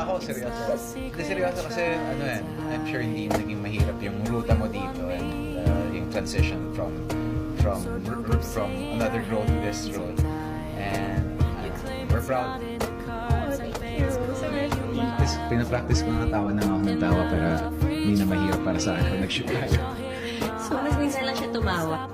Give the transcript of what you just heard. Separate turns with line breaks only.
Ako seryoso. Hindi seryoso kasi I'm sure hindi naging mahirap yung ruta mo dito and yung transition from another road to this road. And we're proud. Pinapractice ko nga tawa na ako ng tawa pero hindi na mahirap para sa akin pag nag-shoot tayo.
So, minsan lang siya tumawa.